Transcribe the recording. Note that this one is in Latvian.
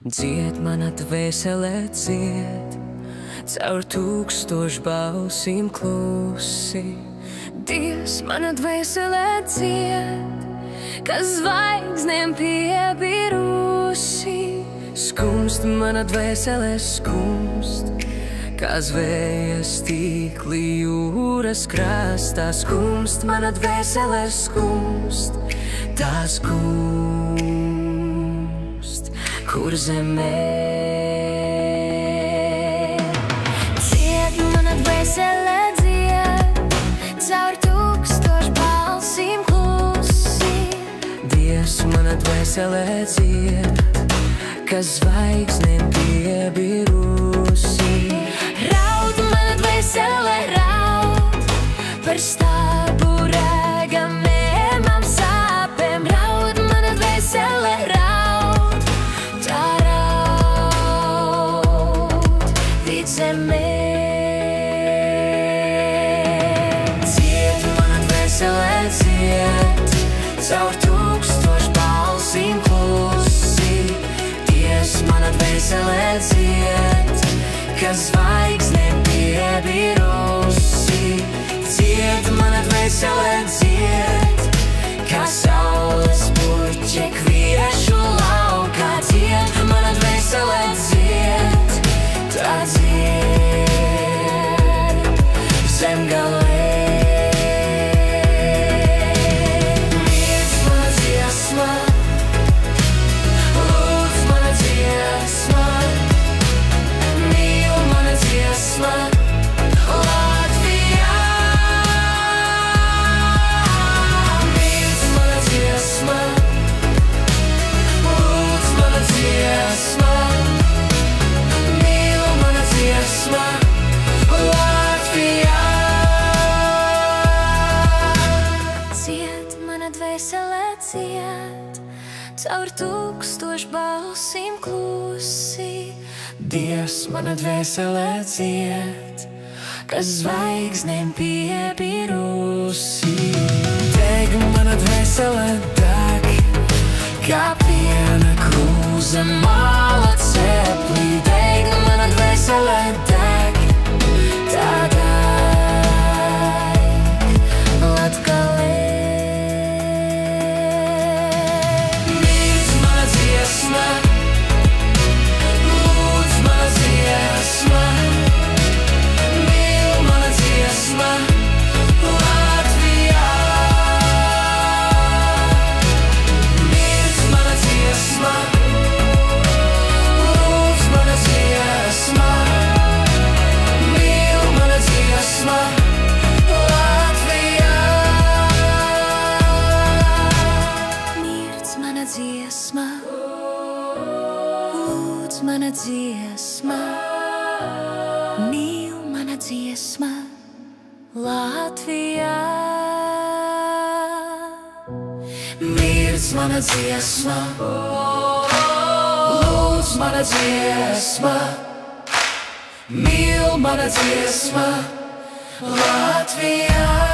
Dzied mana dvēselē dzied, caur tūkstošu balsīm klusi. Dievs mana dvēselē dzied, kas zvaigznēm piebirusi. Skumst mana dvēselē skumst, kā zvējas tīkli jūras krastā. Skumst mana dvēselē skumst, tā skumst, kur zemē. Dzied mana dvēselē dzied, caur tūkstošu balsīm klusi. Dievs mana dvēselē dzied, kas zvaigznēm piebirusi. Raud mana dvēselē raud, par stābu regamēmām sāpēm. Raud mana dvēselē raud, tā raud vid zemē. Dzied mana dvēselē dzied, caur tūkstošu balsīm klusi. Dievs mana dvēselē dzied, kas zvaigznēm piebirusi. Dzied mana dvēselē dzied, kā saules puķe kviešu laukā. Dzied mana dvēselē dzied, tā dzied zemgalē. Miedz mana dziesma, lūdz mana dziesma, mīl mana dziesma, Latvijā. Miedz mana dziesma, lūdz mana dziesma, mīl mana dziesma, Latvijā. Dzied mana dvēselē dzied, caur tūkstošu balsīm klusi. Dievs mana dvēselē dzied, kas zvaigznēm piebirusi. Deg mana dvēselē deg, kā piena krūze māla ceplī. Deg mana dvēselē deg, tā deg Latgalē. Miedz mana dziesma, lūdz mana dziesma, mīl mana dziesma, Latvijā. Miedz mana dziesma, lūdz mana dziesma, mīl mana dziesma, Latvijā. Mirdz mana dziesma, lūdz mana dziesma, mīl mana dziesma, Latvijā. Mirdz mana dziesma, lūdz mana dziesma, mīl mana dziesma, Latvijā.